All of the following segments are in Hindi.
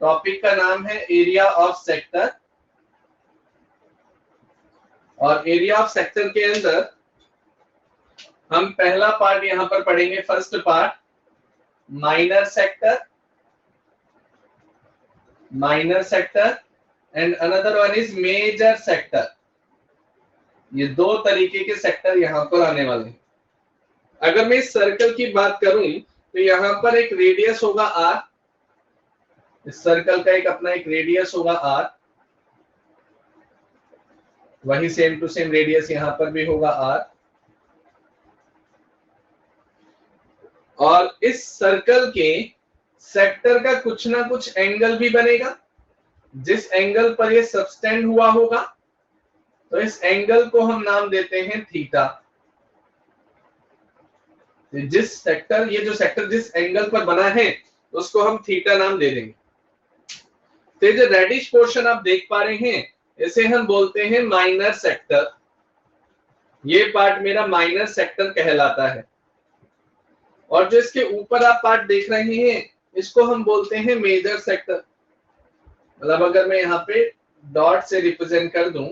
टॉपिक का नाम है एरिया ऑफ सेक्टर, और एरिया ऑफ सेक्टर के अंदर हम पहला पार्ट यहां पर पढ़ेंगे, first part minor sector and another one is major sector. ये दो तरीके के सेक्टर यहां पर आने वाले हैं। अगर मैं इस सर्कल की बात करूं तो यहां पर एक रेडियस होगा r, इस सर्कल का एक अपना एक रेडियस होगा r, वही सेम टू सेम रेडियस यहां पर भी होगा r, और इस सर्कल के सेक्टर का कुछ ना कुछ एंगल भी बनेगा, जिस एंगल पर ये सबटेंड हुआ होगा तो इस एंगल को हम नाम देते हैं थीटा। जिस सेक्टर, ये जो सेक्टर जिस एंगल पर बना है उसको हम थीटा नाम दे देंगे। तो जो रेडिश पोर्शन आप देख पा रहे हैं इसे हम बोलते हैं माइनर सेक्टर। ये पार्ट मेरा माइनर सेक्टर कहलाता है। और जो इसके ऊपर आप पार्ट देख रहे हैं इसको हम बोलते हैं मेजर सेक्टर। मतलब अगर मैं यहाँ पे डॉट से रिप्रेजेंट कर दूं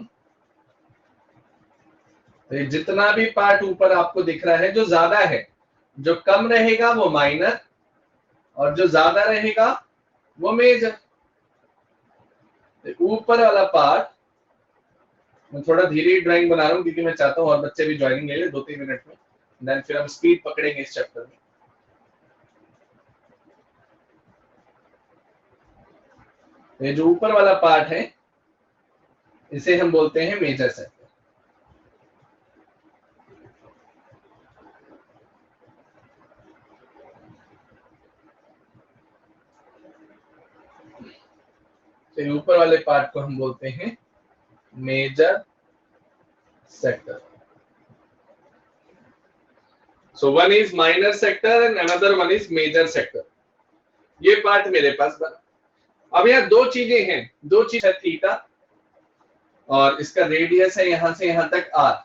तो जितना भी पार्ट ऊपर आपको दिख रहा है, जो ज्यादा है, जो कम रहेगा वो माइनर और जो ज्यादा रहेगा वो मेजर। ऊपर वाला पार्ट मैं थोड़ा धीरे ड्राइंग बना रहा हूं क्योंकि मैं चाहता हूं और बच्चे भी ज्वाइनिंग ले ले 2-3 मिनट में, देन फिर हम स्पीड पकड़ेंगे इस चैप्टर में। ये जो ऊपर वाला पार्ट है इसे हम बोलते हैं मेजर सेक्टर। तो ऊपर वाले पार्ट को हम बोलते हैं major sector. So one is minor sector and another one is major sector. ये पार्ट मेरे पास बना। अब यहाँ दो चीजें हैं, दो चीज है थीटा और इसका रेडियस है यहां से यहां तक r।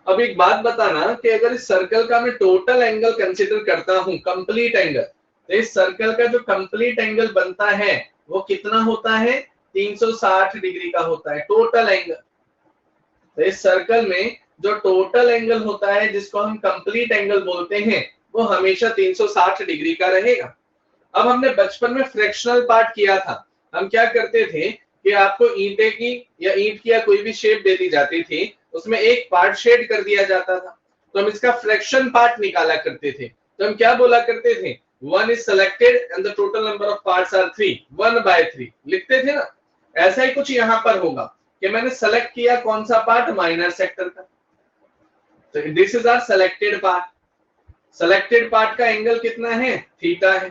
अब एक बात बताना कि अगर इस सर्कल का मैं टोटल एंगल कंसीडर करता हूं, कंप्लीट एंगल, तो इस सर्कल का जो कंप्लीट एंगल बनता है वो कितना होता है? 360 डिग्री का होता है टोटल एंगल। तो इस सर्कल में जो टोटल एंगल होता है जिसको हम कंप्लीट एंगल बोलते हैं वो हमेशा 360 डिग्री का रहेगा। अब हमने बचपन में फ्रैक्शनल पार्ट किया था। हम क्या करते थे कि आपको ईंटे की या ईंट की या कोई भी शेप दे दी जाती थी, उसमें एक पार्ट शेड कर दिया जाता था, तो हम इसका फ्रैक्शन पार्ट निकाला करते थे। तो हम क्या बोला करते थे? 1 is selected and the total number of parts are 3, 1/3 लिखते थे ना। ऐसा ही कुछ यहाँ पर होगा कि मैंने सेलेक्ट किया कौन सा पार्ट? माइनर सेक्टर का। तो this is our selected part. Selected part का एंगल कितना है? थीटा है।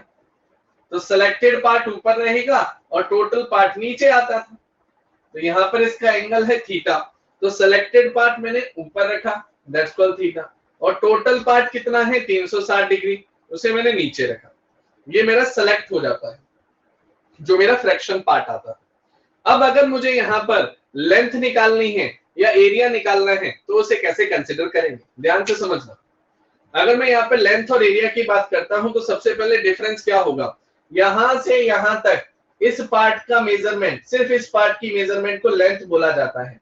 तो सेलेक्टेड पार्ट ऊपर रहेगा और टोटल पार्ट नीचे आता था, तो यहाँ पर इसका एंगल है थीटा। तो सेलेक्टेड पार्ट मैंने ऊपर रखा, दैट्स कॉल्ड थीटा, और टोटल पार्ट कितना है? 360 डिग्री, उसे मैंने नीचे रखा। ये मेरा सेलेक्ट हो जाता है, जो मेरा फ्रैक्शन पार्ट आता है। अब अगर मुझे यहाँ पर लेंथ निकालनी है या एरिया निकालना है तो उसे कैसे कंसिडर करेंगे? ध्यान से समझना। अगर मैं यहाँ पे लेंथ और एरिया की बात करता हूं तो सबसे पहले डिफरेंस क्या होगा? यहां से यहां तक इस पार्ट का मेजरमेंट, सिर्फ इस पार्ट की मेजरमेंट को लेंथ बोला जाता है।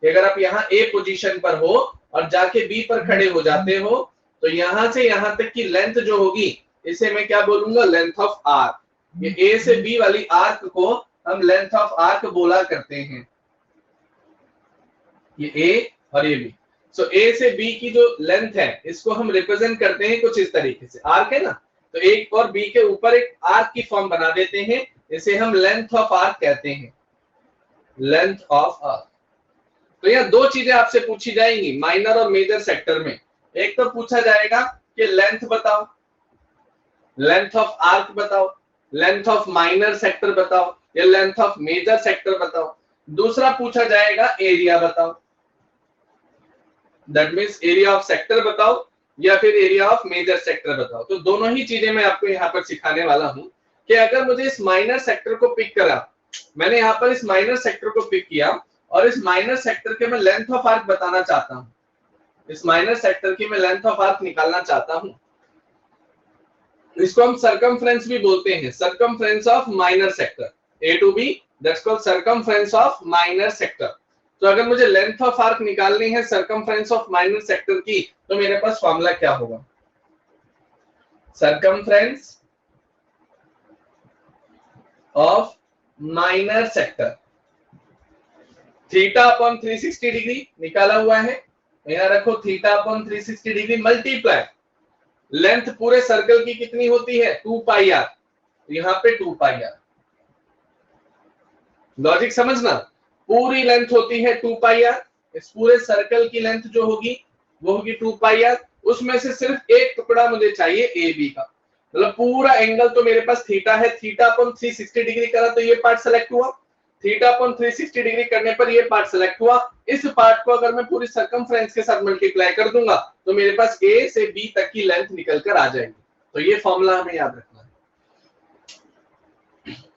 अगर आप यहाँ ए पोजीशन पर हो और जाके बी पर खड़े हो जाते हो तो यहां से यहां तक की लेंथ जो होगी इसे मैं क्या बोलूंगा? Length of arc. ये ए से बी वाली आर्क को हम लेंथ ऑफ आर्क बोला करते हैं। ये ए और ये बी, सो ए से बी की जो लेंथ है इसको हम रिप्रेजेंट करते हैं कुछ इस तरीके से। आर्क है ना, तो एक और बी के ऊपर एक आर्क की फॉर्म बना देते हैं, इसे हम लेंथ ऑफ आर्क कहते हैं, लेंथ ऑफ आर्क। तो यहाँ दो चीजें आपसे पूछी जाएंगी माइनर और मेजर सेक्टर में। एक तो पूछा जाएगा कि लेंथ बताओ, लेंथ ऑफ आर्क बताओ, लेंथ ऑफ माइनर सेक्टर बताओ या लेंथ ऑफ मेजर सेक्टर बताओ। दूसरा पूछा जाएगा एरिया बताओ, that means area of sector बताओ या फिर एरिया ऑफ मेजर सेक्टर बताओ। तो दोनों ही चीजें मैं आपको यहाँ पर सिखाने वाला हूं कि अगर मुझे इस माइनर सेक्टर को पिक करा, मैंने यहाँ पर इस माइनर सेक्टर को पिक किया और इस माइनर सेक्टर के मैं लेंथ ऑफ आर्क बताना चाहता हूं, इस माइनर सेक्टर की मैं लेंथ ऑफ आर्क निकालना चाहता हूं, इसको हम सरकमफ्रेंस भी बोलते हैं, circumference of minor sector, A to B, that's called circumference of minor sector. तो अगर मुझे लेंथ ऑफ आर्क निकालनी है सरकमफ्रेंस ऑफ माइनर सेक्टर की, तो मेरे पास फॉर्मूला क्या होगा? Circumference of minor sector, theta upon 360 degree निकाला हुआ है, यहां रखो theta upon 360 degree multiply length पूरे सर्कल की कितनी होती है? 2 पाई आर, यहां पे 2 पाई आर। लॉजिक समझना, पूरी लेंथ होती है 2 पाई आर, इस पूरे सर्कल की लेंथ जो होगी वो होगी 2 पाई आर, उसमें से सिर्फ एक टुकड़ा मुझे चाहिए ए बी का, मतलब पूरा एंगल तो मेरे पास थीटा है, थीटा अपॉन 360 डिग्री करा तो ये पार्ट सेलेक्ट हुआ, थीटा अपॉन 360 डिग्री करने पर ये पार्ट सेलेक्ट हुआ। इस पार्ट को अगर मैं पूरी सर्कमफ्रेंस के साथ मल्टीप्लाई कर दूंगा तो मेरे पास ए से बी तक की लेंथ निकल कर आ जाएगी। तो ये फॉर्मूला हमें याद रखना है।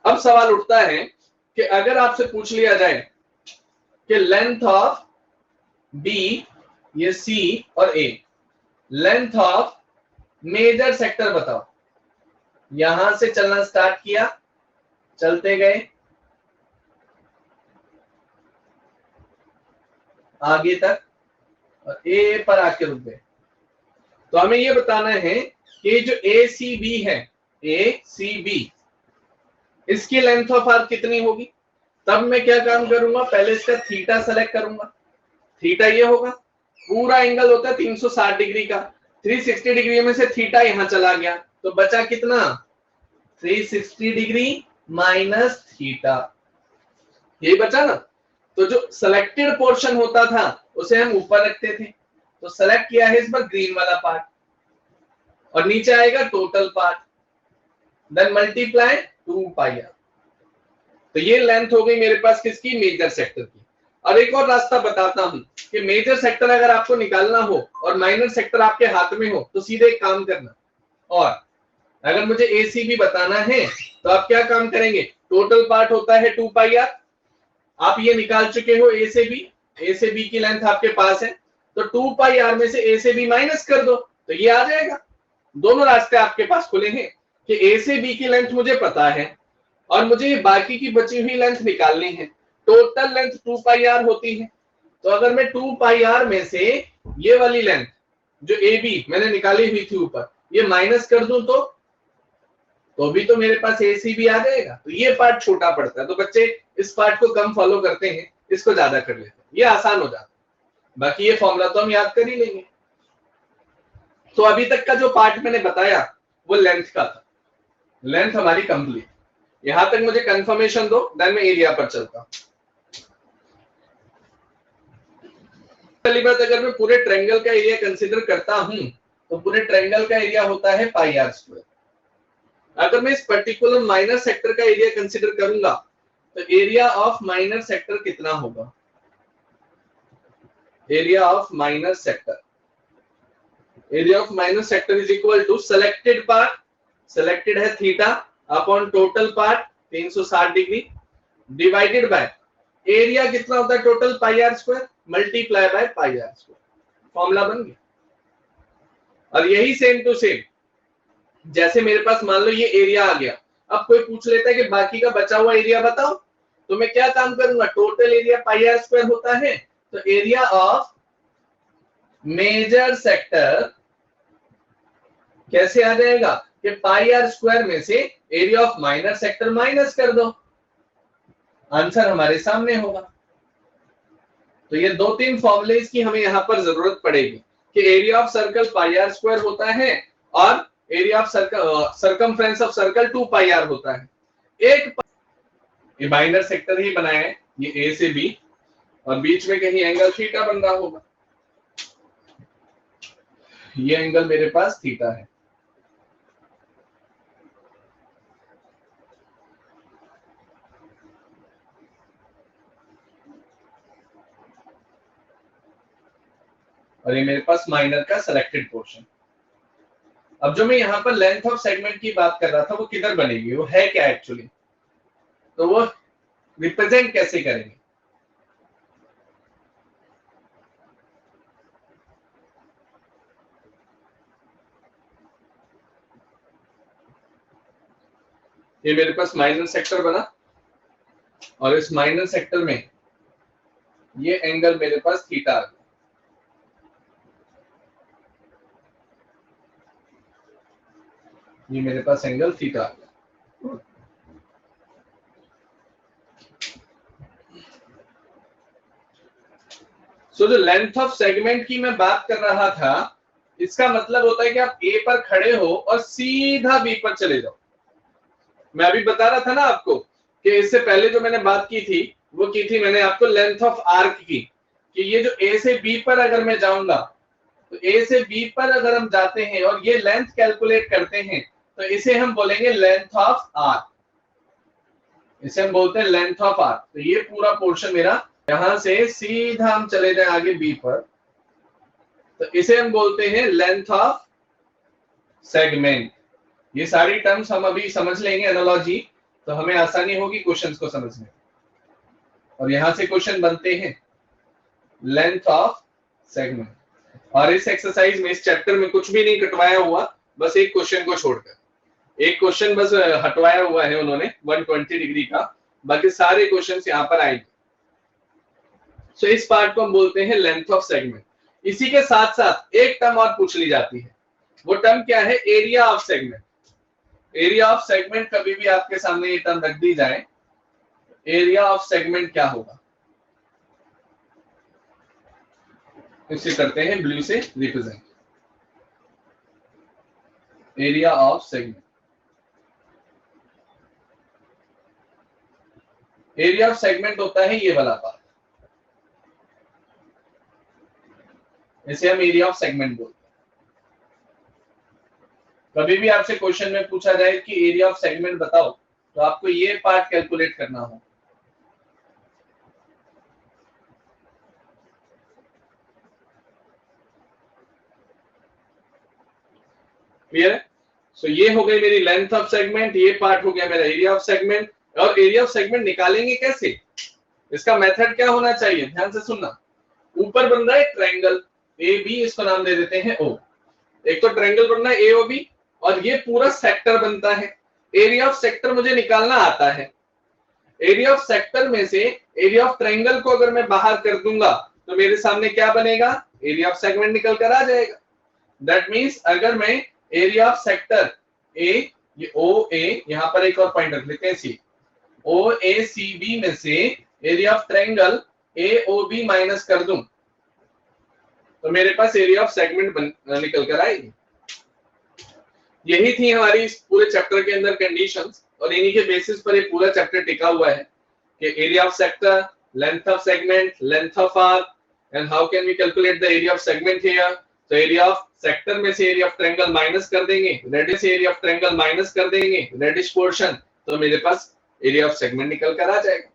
अब सवाल उठता है कि अगर आपसे पूछ लिया जाए कि लेंथ ऑफ बी, ये सी और ए, लेंथ ऑफ मेजर सेक्टर बताओ, यहां से चलना स्टार्ट किया, चलते गए आगे तक और ए पर आके रुक गए, तो हमें यह बताना है कि जो ए सी बी है, ए सी बी, इसकी लेंथ ऑफ आर्क कितनी होगी? तब मैं क्या काम करूंगा, पहले इसका थीटा सेलेक्ट करूंगा, थीटा ये होगा, पूरा एंगल होता है 360 डिग्री का, 360 डिग्री में से थीटा यहां चला गया तो बचा कितना? 360 डिग्री माइनस थीटा, यही बचा ना। तो जो सिलेक्टेड पोर्शन होता था उसे हम ऊपर रखते थे, तो सेलेक्ट किया है इस पर ग्रीन वाला पार्ट, और नीचे आएगा total part, then multiply 2 pi R. तो ये लेंथ हो गई मेरे पास किसकी? मेजर सेक्टर की। और एक और रास्ता बताता हूं कि मेजर सेक्टर अगर आपको निकालना हो और माइनर सेक्टर आपके हाथ में हो तो सीधे एक काम करना, और अगर मुझे एसी भी बताना है तो आप क्या काम करेंगे, टोटल पार्ट होता है 2 पाई आर, आप ये निकाल चुके हो ए से बी की लेंथ आपके पास है, तो 2 पाई आर में से ए से बी माइनस कर दो तो ये आ जाएगा। दोनों रास्ते आपके पास खुले हैं कि ए से बी की लेंथ मुझे पता है और मुझे ये बाकी की बची हुई लेंथ निकालनी है, टोटल लेंथ 2 पाई आर होती है, तो अगर मैं 2 पाई आर में से ये वाली लेंथ जो ए बी मैंने निकाली हुई थी ऊपर, ये माइनस कर दूं तो भी तो मेरे पास ए सी बी आ जाएगा। तो ये पार्ट छोटा पड़ता है, तो बच्चे इस पार्ट को कम फॉलो करते हैं, इसको ज्यादा कर लेते हैं, ये आसान हो जाता है। बाकी ये फॉर्मूला तो हम याद कर ही लेंगे। तो अभी तक का जो पार्ट मैंने बताया वो लेंथ का था, लेंथ हमारी कंप्लीट, यहां तक मुझे कंफर्मेशन दो, देन मैं एरिया पर चलता। पहली बात, अगर मैं पूरे ट्रायंगल का एरिया कंसीडर करता हूं तो पूरे ट्रायंगल का एरिया होता है पाई आर स्क्वायर। अगर मैं इस पर्टिकुलर माइनर सेक्टर का एरिया कंसीडर करूंगा तो एरिया ऑफ माइनर सेक्टर कितना होगा? Area of minor sector, area of minor sector is equal to selected part, selected है theta, upon total part 360 degree, divided by area कितना होता है total pi are square, multiply by pi are square. Formula बन गया। और यही सेम टू सेम, जैसे मेरे पास मान लो ये एरिया आ गया, अब कोई पूछ लेता है कि बाकी का बचा हुआ एरिया बताओ, तो मैं क्या काम करूंगा, total area pi are square होता है, तो एरिया ऑफ मेजर सेक्टर कैसे आ जाएगा कि पाई आर स्क्वायर में से area of minor sector minus कर दो, आंसर हमारे सामने होगा। तो ये 2-3 फॉर्मूलेज की हमें यहां पर जरूरत पड़ेगी कि area of circle pi are square होता है और area of circle circumference of circle 2 pi R होता है। एक ये माइनर सेक्टर ही बनाया है, ये ए से बी, और बीच में कहीं एंगल थीटा बन रहा होगा, ये एंगल मेरे पास थीटा है। और ये मेरे पास माइनर का सिलेक्टेड पोर्शन। अब जो मैं यहाँ पर लेंथ ऑफ सेगमेंट की बात कर रहा था वो किधर बनेगी, वो है क्या एक्चुअली, तो वो रिप्रेजेंट कैसे करेंगे? ये मेरे पास माइनर सेक्टर बना और इस माइनर सेक्टर में ये एंगल मेरे पास थीटा आ गया। ये मेरे पास एंगल थीटा आ गया। सो जो लेंथ ऑफ सेगमेंट की मैं बात कर रहा था, इसका मतलब होता है कि आप ए पर खड़े हो और सीधा बी पर चले जाओ। मैं अभी बता रहा था ना आपको कि इससे पहले जो मैंने बात की थी वो की थी मैंने आपको लेंथ ऑफ आर्क की, कि ये जो ए से बी पर अगर मैं जाऊंगा तो ए से बी पर अगर हम जाते हैं और ये लेंथ कैलकुलेट करते हैं तो इसे हम बोलेंगे लेंथ ऑफ आर्क। इसे हम बोलते हैं लेंथ ऑफ आर्क। तो ये पूरा पोर्शन मेरा यहां से सीधा हम चले जाए आगे बी पर, तो इसे हम बोलते हैं लेंथ ऑफ सेगमेंट। ये सारी टर्म्स हम अभी समझ लेंगे एनालॉजी, तो हमें आसानी होगी क्वेश्चंस को समझने। और यहां से क्वेश्चन बनते हैं लेंथ ऑफ सेगमेंट। और इस एक्सरसाइज में, इस चैप्टर में कुछ भी नहीं कटवाया हुआ, बस एक क्वेश्चन को छोड़कर एक क्वेश्चन बस हटवाया हुआ है उन्होंने 120 डिग्री का, बाकी सारे क्वेश्चंस यहां पर आएंगे। सो इस पार्ट को हम बोलते हैं लेंथ ऑफ सेगमेंट। इसी के साथ साथ एक टर्म और पूछ ली जाती है, वो टर्म क्या है? Area of segment. Area of segment कभी भी आपके सामने ये टर्म रख दी जाए, एरिया ऑफ सेगमेंट क्या होगा? इसे करते हैं ब्लू से represent. Area of segment, area of segment होता है ये वाला पार्ट, इसे हम एरिया ऑफ सेगमेंट बोलते हैं। कभी भी आपसे क्वेश्चन में पूछा जाए कि एरिया ऑफ सेगमेंट बताओ, तो आपको ये पार्ट कैलकुलेट करना हो। क्लियर है? सो ये हो गई मेरी लेंथ ऑफ सेगमेंट, ये पार्ट हो गया मेरा एरिया ऑफ सेगमेंट। और एरिया ऑफ सेगमेंट निकालेंगे कैसे? इसका मेथड क्या होना चाहिए? ध्यान से सुनना। ऊपर बन रहा है ट्रायंगल ए बी, इसको नाम दे देते हैं ओ। एक तो ट्रायंगल बन रहा है ए ओ बी, और ये पूरा सेक्टर बनता है। एरिया ऑफ सेक्टर मुझे निकालना आता है। एरिया ऑफ सेक्टर में से एरिया ऑफ ट्रायंगल को अगर मैं बाहर कर दूंगा तो मेरे सामने क्या बनेगा? एरिया ऑफ सेगमेंट निकल कर आ जाएगा। दैट मींस अगर मैं एरिया ऑफ सेक्टर ए, ये ओ ए, यहां पर एक और पॉइंट रख लेते हैं सी, ओ ए सी बी में से area of triangle A O B minus कर दूं तो मेरे पास एरिया ऑफ सेगमेंट निकल कर आएगी। यही थी हमारी इस पूरे चैप्टर के अंदर कंडीशंस, और इन्हीं के बेसिस पर ये पूरा चैप्टर टिका हुआ है कि area of sector, length of segment, length of arc, and how can we calculate the area of segment here. तो एरिया ऑफ सेक्टर में से एरिया ऑफ ट्रायंगल माइनस कर देंगे, radius area of triangle minus कर देंगे, रेडिश पोर्शन, तो मेरे पास एरिया ऑफ सेगमेंट निकल कर आ जाएगा।